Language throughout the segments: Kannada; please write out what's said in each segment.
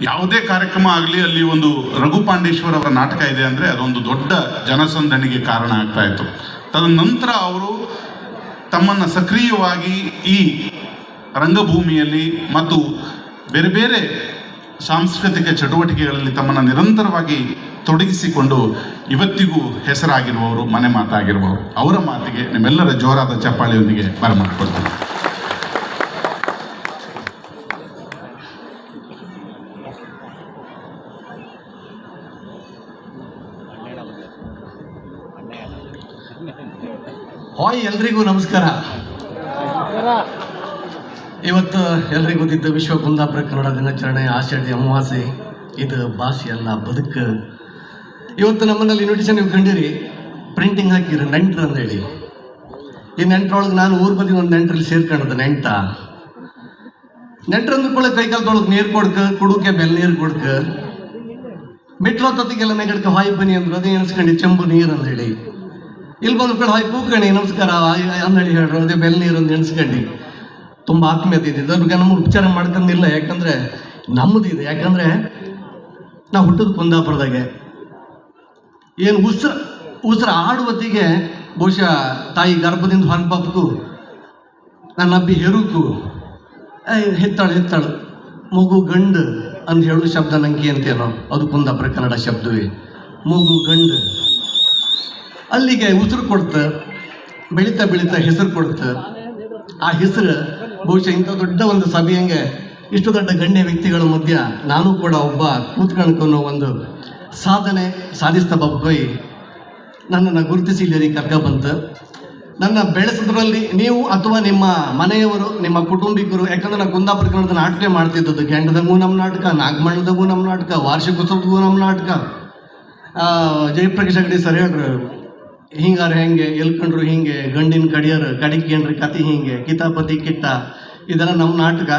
ಯಾವುದೇ ಕಾರ್ಯಕ್ರಮ ಆಗಲಿ ಅಲ್ಲಿ ಒಂದು ರಘುಪಾಂಡೇಶ್ವರ ಅವರ ನಾಟಕ ಇದೆ ಅಂದರೆ ಅದೊಂದು ದೊಡ್ಡ ಜನಸಂದಣಿಗೆ ಕಾರಣ ಆಗ್ತಾ ಇತ್ತು. ತದನಂತರ ಅವರು ತಮ್ಮನ್ನು ಸಕ್ರಿಯವಾಗಿ ಈ ರಂಗಭೂಮಿಯಲ್ಲಿ ಮತ್ತು ಬೇರೆ ಬೇರೆ ಸಾಂಸ್ಕೃತಿಕ ಚಟುವಟಿಕೆಗಳಲ್ಲಿ ತಮ್ಮನ್ನು ನಿರಂತರವಾಗಿ ತೊಡಗಿಸಿಕೊಂಡು ಇವತ್ತಿಗೂ ಹೆಸರಾಗಿರುವವರು, ಮನೆ ಮಾತಾಗಿರುವವರು. ಅವರ ಮಾತಿಗೆ ನಿಮ್ಮೆಲ್ಲರ ಜೋರಾದ ಚಪ್ಪಾಳೆಯೊಂದಿಗೆ ಬರಮಾಡಿಕೊಳ್ತಾರೆ. ಹಾಯ್, ಎಲ್ರಿಗೂ ನಮಸ್ಕಾರ. ಇವತ್ತು ಎಲ್ರಿಗೂ ಗೊತ್ತಿದ್ದ ವಿಶ್ವ ಕುಂದಾಪುರ ಕನ್ನಡ ದಿನಾಚರಣೆ, ಆಷಾಢಿ ಅಮಾವಾಸ್ಯೆ. ಇದು ಭಾಷೆ ಅಲ್ಲ, ಬದುಕು. ಇವತ್ತು ನಮ್ಮನ್ನಲ್ಲಿ ಇನ್ವಿಟೇಷನ್ ನೀವು ಕಂಡಿರಿ, ಪ್ರಿಂಟಿಂಗ್ ಹಾಕಿರಿ ನೆಂಟ್ರು ಅಂದೇಳಿ. ಈ ನೆಂಟ್ರೊಳಗೆ ನಾನು ಊರು ಬದಿ ಒಂದು ನೆಂಟ್ರಲ್ಲಿ ಸೇರ್ಕೊಂಡದ್ದು. ನೆಂಟ್ರು ಅಂದ್ಕೊಳ್ಳೆ ಕೈಕಾಲದೊಳಗೆ ನೀರು ಕುಡುಕೆ ಬೆಲ್ಲ ನೀರು ಕೊಡ್ಕ ಮೆಟ್ರೋ ತತ್ತಿಗೆಲ್ಲ ನೆಗಡ್ಕ ಹಾಯ್ ಬನ್ನಿ ಅಂದ್ರು. ಅದೇ ಎಣಿಸ್ಕೊಂಡು ಚೆಂಬು ನೀರು ಅಂದೇಳಿ. ಇಲ್ಲಿ ಬಂದು ಕಡೆ ಹಾಯ್ ಕೂಕಣಿ ನಮಸ್ಕಾರ ಅಂದೇಳಿ ಹೇಳ್ರು. ಅದೇ ಬೆಲ್ಲ ನೀರು ಅಂತ ಎಣಿಸ್ಕೊಂಡು ತುಂಬ ಆತ್ಮೀಯತೆ ಇದ್ದಿದ್ದು. ಅದ್ರ ನಮಗೆ ಉಪಚಾರ ಮಾಡ್ಕೊಂಡಿಲ್ಲ, ಯಾಕಂದರೆ ನಮ್ಮದಿದೆ. ಯಾಕಂದರೆ ನಾವು ಹುಟ್ಟದ ಕುಂದಾಪುರದಾಗೆ. ಏನು ಉಸಿರು ಆಡುವತ್ತಿಗೆ ಬಹುಶಃ ತಾಯಿ ಗರ್ಭದಿಂದ ಹೊರಬಪ್ಪು ನನ್ನ ಅಬ್ಬಿ ಹೆರುಕು ಹೆತ್ತಾಳು ಮಗು ಗಂಡು ಅಂತ ಹೇಳೋ ಶಬ್ದ ನಂಗೆ ಅಂತೇನೋ, ಅದು ಕುಂದಾಪುರ ಕನ್ನಡ ಶಬ್ದವೇ. ಮಗು ಗಂಡು ಅಲ್ಲಿಗೆ ಉಸಿರು ಕೊಡ್ತ, ಬೆಳೀತಾ ಹೆಸರು ಕೊಡ್ತ. ಆ ಹೆಸರು ಬಹುಶಃ ಇಂಥ ದೊಡ್ಡ ಒಂದು ಸಭೆಯಂಗೆ ಇಷ್ಟು ದೊಡ್ಡ ಗಣ್ಯ ವ್ಯಕ್ತಿಗಳ ಮಧ್ಯ ನಾನು ಕೂಡ ಒಬ್ಬ ಕೂತ್ಕೊಂಡ್ಕೊನ್ನೋ ಒಂದು ಸಾಧನೆ ಸಾಧಿಸ್ತಾ ಬಬ್ಕೊಯ್ ನನ್ನನ್ನು ಗುರುತಿಸಿ ಇಲ್ಲಿ ಕರ್ಕೊಬಂತು. ನನ್ನ ಬೆಳೆಸೋದ್ರಲ್ಲಿ ನೀವು ಅಥವಾ ನಿಮ್ಮ ಮನೆಯವರು, ನಿಮ್ಮ ಕುಟುಂಬಿಕರು, ಯಾಕಂದ್ರೆ ನಾನು ಕುಂದಾಪುರ ಕನ್ನಡದ ನಾಟಕ ಮಾಡ್ತಿದ್ದದ್ದು. ಕೆಂಡದಂಗೂ ನಮ್ಮ ನಾಟಕ, ನಾಗಮಂಡಲದಾಗೂ ನಮ್ಮ ನಾಟಕ, ವಾರ್ಷಿಕೋತ್ಸವದಗೂ ನಮ್ಮ ನಾಟಕ. ಜಯಪ್ರಕಾಶ್ ಅಗಡಿ ಸರ್ ಹೇಳ್ರು, ಹಿಂಗಾರ ಹೆಂಗೆ ಎಲ್ಕೊಂಡ್ರು ಹಿಂಗೆ, ಗಂಡಿನ ಕಡಿಯರು ಕಡಿಕೇನ್ರಿ ಕತಿ ಹಿಂಗೆ, ಕಿತಾಪತಿ ಕಿಟ್ಟ, ಇದೆಲ್ಲ ನಮ್ಮ ನಾಟಕ.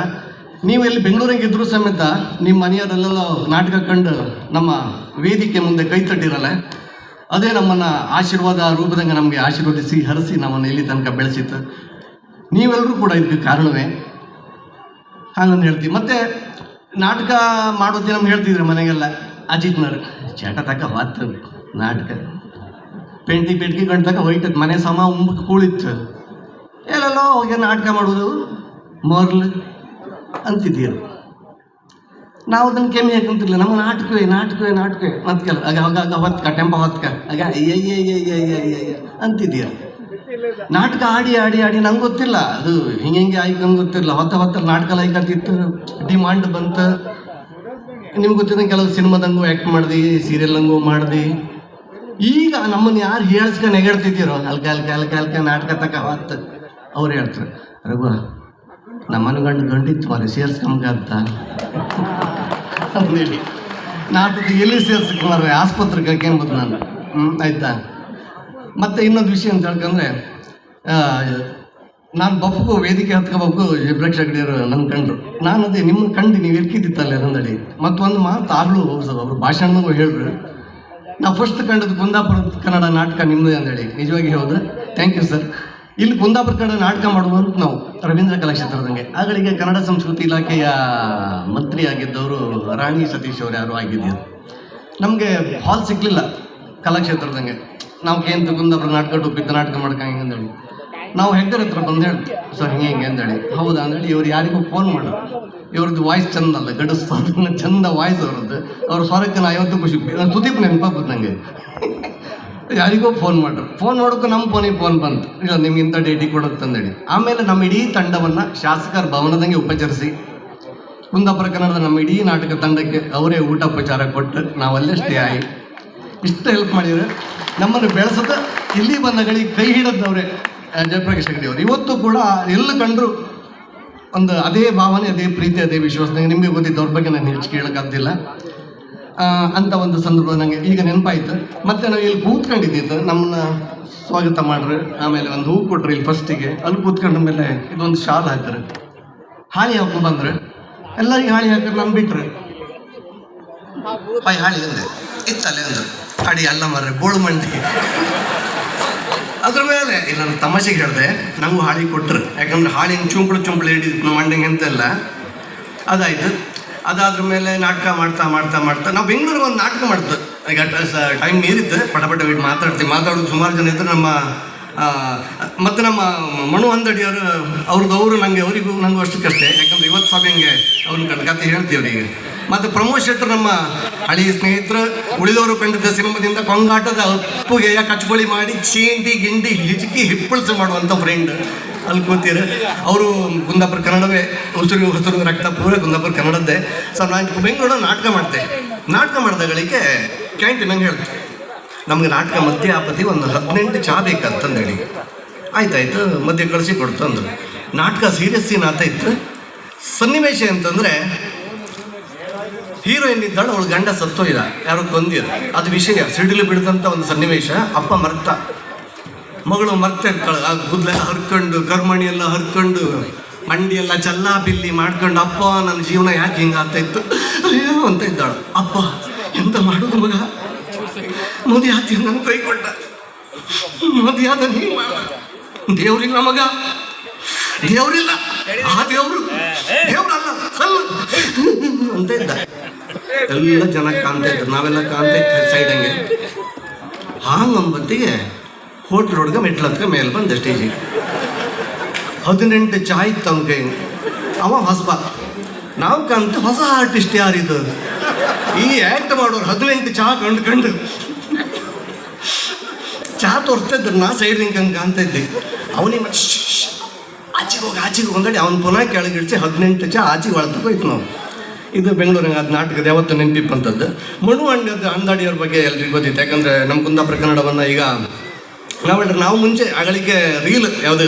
ನೀವು ಇಲ್ಲಿ ಬೆಂಗಳೂರಿಗೆ ಇದ್ರೂ ಸಮೇತ ನಿಮ್ಮ ಮನೆಯವರೆಲ್ಲ ನಾಟಕ ಕಂಡು ನಮ್ಮ ವೇದಿಕೆ ಮುಂದೆ ಕೈ ತಟ್ಟಿರಲ್ಲ, ಅದೇ ನಮ್ಮನ್ನು ಆಶೀರ್ವಾದ ರೂಪದಂಗೆ ನಮಗೆ ಆಶೀರ್ವದಿಸಿ ಹರಿಸಿ ನಮ್ಮನ್ನು ಇಲ್ಲಿ ತನಕ ಬೆಳೆಸಿತ್ತು. ನೀವೆಲ್ಲರೂ ಕೂಡ ಇದಕ್ಕೆ ಕಾರಣವೇ ಹಾಗಂತ ಹೇಳ್ತೀವಿ. ಮತ್ತು ನಾಟಕ ಮಾಡೋದು ನಮ್ಗೆ ಹೇಳ್ತಿದ್ರು ಮನೆಗೆಲ್ಲ ಅಜಿತ್ನವ್ರು, ಚಟ ತಕ ಹೊತ್ತು ನಾಟಕ ಪೆಂಟಿ ಗಂಟಕ ಹೋಯ್ತದ ಮನೆ ಸಮ ಉಂಬಕ್ಕೆ ಕೂಳಿತ್ತು, ಎಲ್ಲೆಲ್ಲೋ ಹೋಗಿ ನಾಟಕ ಮಾಡೋದು ಮೊರ್ಲು ಅಂತಿದ್ದೀರು. ನಾವು ಅದನ್ನು ಕೆಮ್ಮಿ ಹಾಕಂತಿರ್ಲಿಲ್ಲ. ನಮ್ಮ ನಾಟಕವೇ ಮತ್ಕೆಲ್ಲ ಆಗ ಹೊತ್ಕ ಟೆಂಪ ಹೊತ್ಕ ಆಗ ಅಯ್ಯ ಅಂತಿದ್ದೀರ. ನಾಟಕ ಆಡಿ ನಂಗೆ ಗೊತ್ತಿಲ್ಲ ಅದು ಹಿಂಗೆ ಆಯ್ಕೆ ನಂಗೆ ಗೊತ್ತಿಲ್ಲ. ಹೊತ್ತಲ್ಲಿ ನಾಟಕ ಲೈಕಂತಿತ್ತು, ಡಿಮಾಂಡ್ ಬಂತು. ನಿಮ್ಗೆ ಗೊತ್ತಿದ್ದಂಗೆ ಕೆಲವು ಸಿನಿಮಾದಂಗೂ ಆ್ಯಕ್ಟ್ ಮಾಡ್ದು, ಸೀರಿಯಲ್ನಂಗೂ ಮಾಡ್ದು. ಈಗ ನಮ್ಮನ್ನು ಯಾರು ಹೇಳಿಸ್ಕೊಂಡು ನೆಗೆಡ್ತಿದ್ದೀರೋ ಅಲ್ಕ ನಾಟಕ ತಕ ಹೊತ್ತು ಅವ್ರು ಹೇಳ್ತಾರೆ, ರಘು ನಮ್ಮನ್ನು ಗಂಡಿತ್ತು ಮಾರಿ ಸೇರ್ಸ್ಕೊಂಬ ಅಂತ ಅಂದೇಳಿ. ನಾಟಕ ಎಲ್ಲಿ ಸೇರ್ಸ್ಕೊಂಡ್ರೆ ಆಸ್ಪತ್ರೆಗೆ ಹಾಕ್ಯನ್ಬೋದು ನಾನು. ಆಯಿತಾ. ಮತ್ತು ಇನ್ನೊಂದು ವಿಷಯ ಅಂತ ಹೇಳ್ಕೊಂಡ್ರೆ, ನಾನು ಬಪ್ಪು ವೇದಿಕೆ ಹತ್ಕೋಬೇಕು ಜಯಪ್ರಕಾಶ್ ಅಗಡಿಯವರು ನನ್ನ ಕಂಡ್ರು. ನಾನು ಅದೇ ನಿಮ್ಮನ್ನು ಕಂಡು ನೀವು ಇರ್ಕಿದ್ದಿತ್ತಲ್ಲ ಅಂದೇಳಿ. ಮತ್ತೊಂದು ಮಾತು ಆಗ್ಲೂ ಅವರು ಭಾಷಣಗೂ ಹೇಳ್ರು, ನಾವು ಫಸ್ಟ್ ಕಂಡದ್ದು ಕುಂದಾಪುರ ಕನ್ನಡ ನಾಟಕ ನಿಮ್ಮದೇ ಅಂದೇಳಿ. ನಿಜವಾಗಿ ಹೌದು, ಥ್ಯಾಂಕ್ ಯು ಸರ್. ಇಲ್ಲಿ ಕುಂದಾಪುರ ಕನ್ನಡ ನಾಟಕ ಮಾಡುವಂತ ನಾವು ರವೀಂದ್ರ ಕಲಾಕ್ಷೇತ್ರದಂಗೆ ಆಗಳಿಗೆ ಕನ್ನಡ ಸಂಸ್ಕೃತಿ ಇಲಾಖೆಯ ಮಂತ್ರಿ ಆಗಿದ್ದವರು ರಾಣಿ ಸತೀಶ್ ಅವರು ಯಾರು ಆಗಿದ್ದೀರು. ನಮಗೆ ಹಾಲ್ ಸಿಕ್ಕಲಿಲ್ಲ ಕಲಾಕ್ಷೇತ್ರದಂಗೆ. ನಾವು ಕೇಂದ್ರ ಕುಂದಾಪುರ ನಾಟಕ ಟೊಪ್ಪಿದ್ದ ನಾಟಕ ಮಾಡ್ಕೊಂಗೆ ಅಂದೇಳಿ ನಾವು ಹೆಗ್ಗರ ಹತ್ರ ಬಂದು ಹೇಳ್ತೀವಿ, ಸರ್ ಹಿಂಗೆ ಅಂದೇಳಿ. ಹೌದಾ ಅಂದೇಳಿ ಇವ್ರು ಯಾರಿಗೂ ಫೋನ್ ಮಾಡೋರು. ಇವ್ರದ್ದು ವಾಯ್ಸ್ ಚಂದ ಅಲ್ಲ, ಗಡಿಸ್ತಾರ ಚಂದ ವಾಯ್ಸ್ ಅವ್ರದ್ದು. ಅವ್ರ ಸ್ವರಕ್ಕೆ ನಾ 50 ಖುಷಿ. ಸುದೀಪ್ ನೆನಪಾಗ್ಬೋದು ನನಗೆ. ಯಾರಿಗೋ ಫೋನ್ ಮಾಡೋಕ್ಕೂ ನಮ್ಮ ಫೋನಿಗೆ ಫೋನ್ ಬಂತು, ಇಲ್ಲ ನಿಮ್ಗೆ ಇಂಥ ಡೇಟಿಗೆ ಕೊಡುತ್ತಂದೇಳಿ. ಆಮೇಲೆ ನಮ್ಮ ಇಡೀ ತಂಡವನ್ನು ಶಾಸಕರ ಭವನದಂಗೆ ಉಪಚರಿಸಿ ಕುಂದಾಪುರ ಕನ್ನಡದ ನಮ್ಮ ಇಡೀ ನಾಟಕ ತಂಡಕ್ಕೆ ಅವರೇ ಊಟ ಉಪಚಾರ ಕೊಟ್ಟು ನಾವಲ್ಲೇ ಸ್ಟೇ ಆಗಿ ಇಷ್ಟು ಹೆಲ್ಪ್ ಮಾಡಿದರೆ ನಮ್ಮನ್ನು ಬೆಳೆಸೋದು. ಇಲ್ಲಿ ಬಂದಗಳಿಗೆ ಕೈ ಹಿಡಿದವರೇ ಜಯಪ್ರಕಾಶ್ ಅಗಡಿ ಅವರು. ಇವತ್ತು ಕೂಡ ಎಲ್ಲ ಕಂಡರು ಒಂದು ಅದೇ ಭಾವನೆ, ಅದೇ ಪ್ರೀತಿ, ಅದೇ ವಿಶ್ವಾಸದಂಗೆ. ನಿಮಗೆ ಗೊತ್ತಿದ್ದು ಅವ್ರ ಬಗ್ಗೆ ನಾನು ಹೆಚ್ಚು ಕೇಳೋಕ್ಕಾಗ್ತಿಲ್ಲ ಅಂತ ಒಂದು ಸಂದರ್ಭ ನನಗೆ ಈಗ ನೆನಪಾಯಿತು. ಮತ್ತು ನಾವು ಇಲ್ಲಿ ಕೂತ್ಕೊಂಡಿದ್ದಿದ್ದು, ನಮ್ಮನ್ನ ಸ್ವಾಗತ ಮಾಡ್ರಿ, ಆಮೇಲೆ ಒಂದು ಹೂ ಕೊಟ್ರಿ ಇಲ್ಲಿ ಫಸ್ಟಿಗೆ. ಅಲ್ಲಿ ಕೂತ್ಕೊಂಡ ಮೇಲೆ ಇದೊಂದು ಶಾಲ್ ಹಾಕ್ತಾರೆ, ಹಾಳಿ ಹಾಕೊಂಡು ಬಂದ್ರೆ ಎಲ್ಲರಿಗೆ ಹಾಳಿ ಹಾಕಿದ್ರೆ ನಮ್ಮ ಬಿಟ್ರೆ ಹಾಳಿ ಅಂದೆ ಇತ್ತಲ್ಲೇ ಅಂದ್ರೆ ಹಾಡಿ ಅಲ್ಲ ಮರ್ರೆ ಬೋಳು ಮಂಡಿ. ಅದ್ರ ಮೇಲೆ ನಾನು ತಮಾಷೆಗೆ ಹೇಳಿದೆ, ನಂಗೂ ಹಾಳಿ ಕೊಟ್ಟರು. ಯಾಕಂದ್ರೆ ಹಾಳಿನ ಚುಂಪಳು ಹಿಡಿದು ಮಂಡಂಗೆ ಅಂತೆಲ್ಲ ಅದಾಯಿತು. ಅದಾದ್ರ ಮೇಲೆ ನಾಟಕ ಮಾಡ್ತಾ ನಾವು ಬೆಂಗಳೂರಿಗೆ ಒಂದು ನಾಟಕ ಮಾಡ್ತು. ಈಗ ಟೈಮ್ ಮೀರಿತ್ತು, ಪಟ ಮಾತಾಡೋದು ಸುಮಾರು ಜನ ಇದ್ದರು. ಮತ್ತು ನಮ್ಮ ಮನು ಅಂದಡಿಯವರು ಅವ್ರದ್ದು ನನಗೆ ಅವರಿಗೂ ನನಗೂ ಅಷ್ಟಕ್ಕಷ್ಟೇ. ಯಾಕಂದರೆ ಇವತ್ತು ಸಭೆಗೆ ಅವ್ರನ್ನ ಕತೆ ಹೇಳ್ತೀವಿ ಅವರಿಗೆ. ಮತ್ತು ಪ್ರಮೋದ್ ಶೆಟ್ಟರು ನಮ್ಮ ಹಳೆಯ ಸ್ನೇಹಿತರು, ಉಳಿದವರು ಕಂಡಿದ್ದ ಸಿನಿಮಾದಿಂದ ಕೊಂಗಾಟದ ಅಪ್ಪುಗೆಯ ಕಚ್ಕೊಳಿ ಮಾಡಿ ಚೇಂಡಿ ಗಿಂಡಿ ಹಿಚಕಿ ಹಿಪ್ಪಳಿಸಿ ಮಾಡುವಂಥ ಫ್ರೆಂಡ್ ಅಲ್ಲಿ ಕೂತೀರ. ಅವರು ಕುಂದಾಪುರ ಕನ್ನಡವೇ, ಹೊಸರು ರಕ್ತ ಪೂರ ಕುಂದಾಪುರ ಕನ್ನಡದ್ದೇ. ಸೊ ನಾನು ಬೆಂಗಳೂರು ನಾಟಕ ಮಾಡಿದಗಳಿಗೆ ಕ್ಯಾಂಟೀನ್ ನಂಗೆ ಹೇಳ್ತೀನಿ, ನಮಗೆ ನಾಟಕ ಮಧ್ಯೆ ಆಪತ್ತಿ ಒಂದು 18 ಚಹಾ ಬೇಕಂತಂದೇಳಿ. ಆಯ್ತಾಯ್ತು, ಮಧ್ಯೆ ಕಳಿಸಿ ಕೊಡ್ತು ಅಂದರು. ನಾಟಕ ಸೀರಿಯಸ್ ಸೀನ್ ಇತ್ತು. ಸನ್ನಿವೇಶ ಅಂತಂದರೆ ಹೀರೋಯಿನ್ ಇದ್ದಾಳು, ಅವಳು ಗಂಡ ಸತ್ತೋಯ್ದ, ಯಾರೋ ಕೊಂದಿರ, ಅದು ವಿಷಯ ಸಿಡಿಲು ಬಿಡಿದಂಥ ಒಂದು ಸನ್ನಿವೇಶ. ಅಪ್ಪ ಮರ್ತ, ಮಗಳು ಮರ್ತಿರ್ತಾಳೆ. ಆ ಗುದ್ಲೆಲ್ಲ ಹರ್ಕೊಂಡು, ಕರ್ಮಣಿ ಎಲ್ಲ ಹರ್ಕೊಂಡು, ಮಂಡಿ ಎಲ್ಲ ಚಲ್ಲಾ ಬಿಲ್ಲಿ ಮಾಡ್ಕೊಂಡು, ಅಪ್ಪ ನನ್ನ ಜೀವನ ಯಾಕೆ ಹಿಂಗೆ ಆಗ್ತಾಯಿತ್ತು ಅಯ್ಯೋ ಅಂತ ಇದ್ದಾಳು. ಅಪ್ಪ ಎಂತ ಮಾಡೋದು ಮಗ, ಮೋದಿ ಆತಿ ನನ್ನ ಕೈ ಕೊಟ್ಟ, ಮೋದಿ ಆದ ನೀವು ದೇವ್ರಿಲ್ಲ ಮಗ, ದೇವ್ರಿಲ್ಲ, ಆ ದೇವ್ರಲ್ಲ ಅಂತ ಇದ್ದ. ಎಲ್ಲ ಜನ ಕಾಣ್ತಾ ಇದ್ರು, ನಾವೆಲ್ಲ ಕಾಣ್ತಾ ಇತ್ತು ಸೈಡ್ ಹಂಗೆ. ಹಾಂಗೊಂಬತ್ತಿಗೆ ಹೋಟ್ಲ್ ಹುಡುಗ ಮೆಟ್ಲತ್ಕ ಮೇಲೆ ಬಂದ ಸ್ಟೇಜಿಗೆ. 18 ಚಹಾ ಇತ್ತು ಅವನ ಕೈ. ಅವ ಹೊಸಬ, ನಾವು ಕಾಣ್ತು ಹೊಸ ಆರ್ಟಿಸ್ಟ್ ಯಾರಿದ್ದು, ಈ ಆ್ಯಕ್ಟ್ ಮಾಡೋರು 18 ಚಹಾ ಕಂಡು ಚಹಾ ತೋರಿಸ್ತಾ ಇದ್ರು. ನಾ ಸೈಡ್ ಹಿಂಗೆ ಕಾಣ್ತಾ ಇದ್ದೆ. ಅವನಿಗೆ ಮತ್ತೆ ಆಚೆಗೆ ಹೋಗಿ ಅವ್ನು ಪುನಃ ಕೆಳಗಿಡಿಸಿ 18 ಚಹಾ ಆಚೆಗೆ ಒಳತಕ್ಕೋಯ್ತು ನಾವು. ಇದು ಬೆಂಗಳೂರಿಗೆ ಅದು ನಾಟಕದ ಯಾವತ್ತು ನೆನಪಿಪ್ಪಂಥದ್ದು. ಮನು ಅಂದಾಡಿಯವ್ರ ಬಗ್ಗೆ ಎಲ್ರಿಗೂ ಗೊತ್ತಿತ್ತು. ಯಾಕಂದರೆ ನಮ್ಮ ಕುಂದಾಪುರ ಕನ್ನಡವನ್ನು ಈಗ ನಾವು ಮುಂಚೆ ಅಗಳಿಗೆ ರೀಲ್ ಯಾವುದು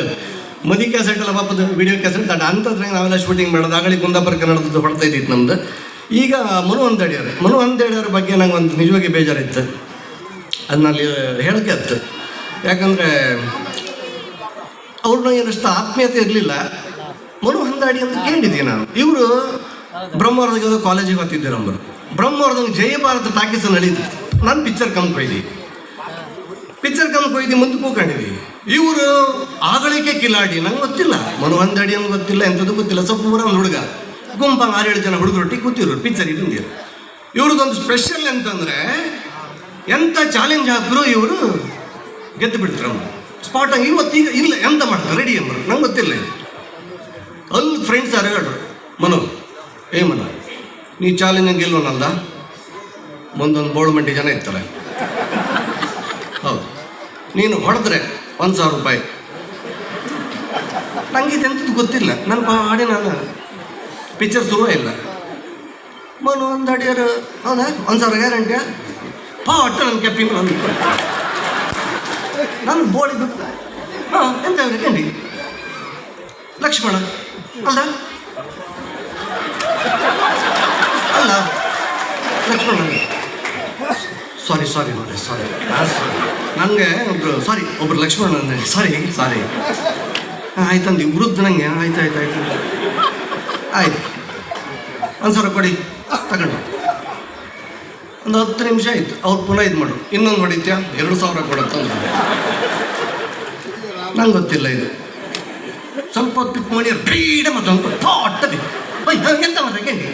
ಮದಿ ಕ್ಯಾಸೆಟ್ ಎಲ್ಲ ಪಾಪದ ವಿಡಿಯೋ ಕ್ಯಾಸೆಟ್ ಅಂಥದ್ರಾಗ ನಾವೆಲ್ಲ ಶೂಟಿಂಗ್ ಮಾಡೋದು. ಅಗಳಿಗೆ ಕುಂದಾಪುರ ಕನ್ನಡದ್ದು ಹೊಡ್ತಾ ಇದ್ದಿತ್ತು ನಮ್ಮದು. ಈಗ ಮನು ಅಂದಾಡಿಯವ್ರ ಬಗ್ಗೆ ನಂಗೆ ಒಂದು ನಿಜವಾಗಿ ಬೇಜಾರಿತ್ತು. ಅದನ್ನಲ್ಲಿ ಹೇಳೋಕ್ಕೆ ಹತ್ತು. ಯಾಕಂದರೆ ಅವ್ರನ್ನ ಏನಷ್ಟು ಆತ್ಮೀಯತೆ ಇರಲಿಲ್ಲ. ಮನು ಅಂದಾಡಿ ಅಂತ ಕೇಳಿದ್ದೀವಿ ನಾನು. ಇವರು ಬ್ರಹ್ಮವರದಾಗ ಕಾಲೇಜಿಗೆ ಹೋಗ್ತಿದ್ದೆ. ನಮ್ಮರು ಬ್ರಹ್ಮವರದಾಗ ಜಯಭಾರತ ಟಾಕೀಸ್ ನಡೀತು. ನಾನು ಪಿಕ್ಚರ್ ಕಮ್ಕೊಯ್ದು ಮುಂದೆ ಕೂಕೊಂಡಿದ್ವಿ. ಇವರು ಆಗಳಿಕೆ ಕಿಲಾಡಿ, ನಂಗೆ ಗೊತ್ತಿಲ್ಲ, ಮನು ಅಂದಾಡಿ ಅಂತ ಗೊತ್ತಿಲ್ಲ, ಎಂಥದ್ದು ಗೊತ್ತಿಲ್ಲ. ಸ್ವಲ್ಪ ಪೂರ ಒಂದು ಹುಡುಗ ಗುಂಪ 6-7 ಜನ ಹುಡುಗರೊಟ್ಟಿಗೆ ಕೂತಿರೋರು ಪಿಕ್ಚರ್ ಇಟ್ಟಿರು. ಇವ್ರದ್ದೊಂದು ಸ್ಪೆಷಲ್ ಅಂತಂದರೆ ಎಂಥ ಚಾಲೆಂಜ್ ಹಾಕಿದ್ರು ಇವರು ಗೆದ್ದು ಬಿಡ್ತಾರೆ. ಸ್ಪಾಟಾಗಿ ಇವತ್ತೀಗ ಇಲ್ಲ ಎಂತ ಮಾಡ್ತಾರೆ ರೆಡಿ ಅಂಬರು, ನಂಗೆ ಗೊತ್ತಿಲ್ಲ. ಅಲ್ಲಿ ಫ್ರೆಂಡ್ಸ್ ಯಾರು ಹೇಳ್ರು, ಮನು ನೀ ಚಾಲೆಂಜ್ ಗೆಲ್ಲೋನಲ್ದ, ಮುಂದೊಂದು ಬೋಳ್ಮಂಡಿ ಜನ ಇರ್ತಾರೆ, ಹೌದು, ನೀನು ಹೊಡೆದ್ರೆ 1,000 ರೂಪಾಯಿ. ನನಗೆ ಇದೆಂಥದ್ದು ಗೊತ್ತಿಲ್ಲ, ನನ್ನ ಪಾಡಿ ನಾನು ಪಿಕ್ಚರ್ ಶುರು ಇಲ್ಲ. ಮನು ಅಂದಾಡಿಯರು ಹೌದಾ 1,000 ಗ್ಯಾರಂಟಿಯಾ ಒಟ್ಟು ನನ್ನ ಕೆಪ್ಪಿಂಗ್ ನಾನು ಬೋಳಿದ್ದು. ಎಂತ ಕಂಡಿ ಲಕ್ಷ್ಮಣ ಅಲ್ಲ ಲಕ್ಷ್ಮಣ, ಸಾರಿ ನನಗೆ ಒಬ್ರು ಲಕ್ಷ್ಮಣ ಸಾರಿ ಆಯ್ತಂದು ಇಬ್ರದ್ದು ನಂಗೆ ಆಯ್ತು 1,000 ಕೊಡಿ ತಗೊಂಡು. ಒಂದು 10 ನಿಮಿಷ ಆಯ್ತು. ಅವ್ರು ಪುನಃ ಇದು ಮಾಡು, ಇನ್ನೊಂದು ಹೊಡಿತ್ಯಾ 2,000 ಕೊಡತ್ತಂದ್ರೆ ನಂಗೆ ಗೊತ್ತಿಲ್ಲ. ಇದು ಸ್ವಲ್ಪ ಹೊತ್ತು ಪಿಕ್ ಮಾಡಿ ಬ್ರೀಡ ಮತ್ತೊಂದು ಪಾಟದಿ ಎಂತ ಕೇಳಿ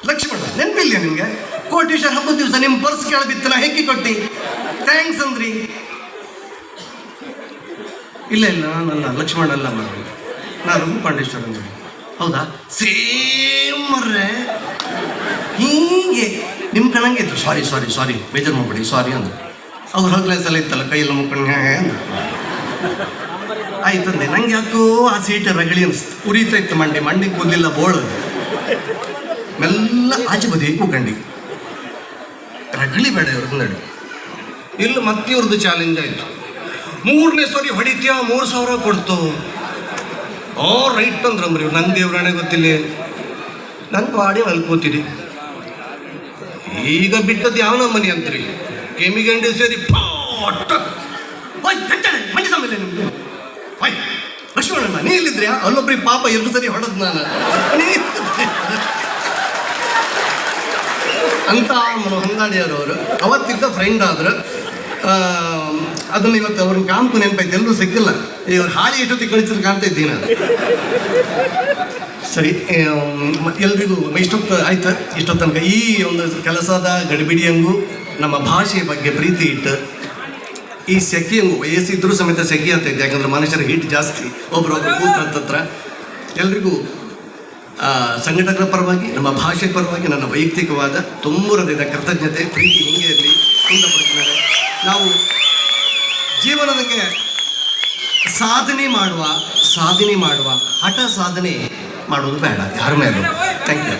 ಲಕ್ಷ್ಮಣ ನೆನಪಿಲ್ಲ ನಿಮಗೆ? ಕೋಟೇಶ್ವರ ಹಬ್ಬದ ದಿವಸ ನಿಮ್ಮ ಪರ್ಸ್ ಕೇಳಬಿತ್ತಲ್ಲ, ಹೆಕ್ಕಿ ಕೊಟ್ಟಿ ಥ್ಯಾಂಕ್ಸ್ ಅಂದ್ರಿ. ಇಲ್ಲ ನಾನಲ್ಲ, ಲಕ್ಷ್ಮಣ ಅಲ್ಲ ಮರ್ರಿ, ನಾನು ಪಾಂಡೇಶ್ವರ ಅಂದ್ರಿ. ಹೌದಾ? ಸೇಮ್ ಮರ್ರೆ, ಹೀಗೆ ನಿಮ್ಮ ಕಣಂಗೆ ಇತ್ತು. ಸಾರಿ ಬೇಜಾರು ಮಾಡ್ಬಿಡಿ, ಸಾರಿ ಅಂದ್ರು. ಅವ್ರು ಹಗ್ಲೆಸಲ್ಲ ಇತ್ತಲ್ಲ, ಕೈಯೆಲ್ಲ ಮುಕ್ಕೊಂಡು ಅಂದ್ರು. ಆಯ್ತಂದೆ. ನಂಗೆ ಯಾಕೋ ಆ ಸೀಟ್ ರಗಳಿ ಅನಿಸ್ತು, ಉರಿತಾ ಇತ್ತು ಮಂಡಿ ಕೂದಲಿಲ್ಲ ಬೋಳು. ಮೆಲ್ಲ ಆಚೆ ಬದಿ ಕೂಕಂಡಿ, ರಗಳಿ ಬೇಡ ಇವ್ರದ್ದು ನಡಿ. ಇಲ್ಲ ಮತ್ತೆ ಇವ್ರದ್ದು ಚಾಲೆಂಜ್ ಆಯಿತು. 3ನೇ ಸರಿ ಹೊಡಿತೀಯ 3,000 ಕೊಡ್ತು. ರೈಟ್ ಅಂದ್ರಂಬ್ರಿ ಇವ್ರು. ನಂಗೆ ದೇವ್ರಾಣೆ ಗೊತ್ತಿಲ್ಲ, ನನ್ನ ಪಾಡಿ ಅಲ್ಲಿ ಕೂತಿರಿ. ಈಗ ಬಿಟ್ಟದ್ದು ಯಾವನ ಮನೆ ಅಂತ್ರಿ, ಕೆಮಿಗಂಡಿ ಸೇರಿ ಪಾಟ ಮಂಡಿ ಸಮಯ ನಿಮ್ಗೆ ಲಕ್ಷ್ಮಣ ನೀ ಇಲ್ಲಿದ್ರ್ಯಾ? ಅಲ್ಲೊಬ್ರಿಗೆ ಪಾಪ 2 ಸರಿ ಹೊಡೆದ್ ನಾನು ಅಂತ ಹೊಂದಾಡಿಯವರು ಅವತ್ತಿದ್ದ ಫ್ರೆಂಡ್ ಆದ್ರು. ಅದನ್ನು ಇವತ್ತು ಅವ್ರಿಗೆ ಕಾಂಪು ನೆನಪೈತೆ, ಎಲ್ಲರೂ ಸಿಕ್ಕಿಲ್ಲ. ಇವ್ರು ಹಾಳಿ ಎಷ್ಟೊತ್ತಿಗೆ ಕಳಿಸಿದ್ರು ಕಾಣ್ತಾ ಇದ್ದೀನಿ ನಾನು. ಸರಿ, ಎಲ್ರಿಗೂ ಇಷ್ಟೊತ್ತು ಆಯ್ತು. ಇಷ್ಟೊತ್ತು ತನಕ ಈ ಒಂದು ಕೆಲಸದ ಗಡಿಬಿಡಿಯಂಗೂ ನಮ್ಮ ಭಾಷೆಯ ಬಗ್ಗೆ ಪ್ರೀತಿ ಇಟ್ಟು ಈ ಸೆಕೆಯಂಗೂ ವಯಸ್ಸಿದ್ರೂ ಸಮೇತ ಸೆಕೆ ಅಂತ ಇದೆ, ಯಾಕಂದ್ರೆ ಮನುಷ್ಯರ ಹೀಟ್ ಜಾಸ್ತಿ ಒಬ್ರೊಬ್ರು ಕೂತ್ರ. ಎಲ್ರಿಗೂ ಸಂಘಟಕರ ಪರವಾಗಿ, ನಮ್ಮ ಭಾಷೆ ಪರವಾಗಿ ನನ್ನ ವೈಯಕ್ತಿಕವಾದ ತುಂಬ ಹೃದಯದ ಕೃತಜ್ಞತೆ, ಪ್ರೀತಿ ಹಿಂಗೆ ಇರಲಿ. ಕುಂದಪುರಕ್ಕೆ ನಾವು ಜೀವನದಲ್ಲಿ ಸಾಧನೆ ಮಾಡುವ ಹಠ ಸಾಧನೆ ಮಾಡೋದು ಬೇಡ ಯಾರ ಮೇಲೂ. Thank you.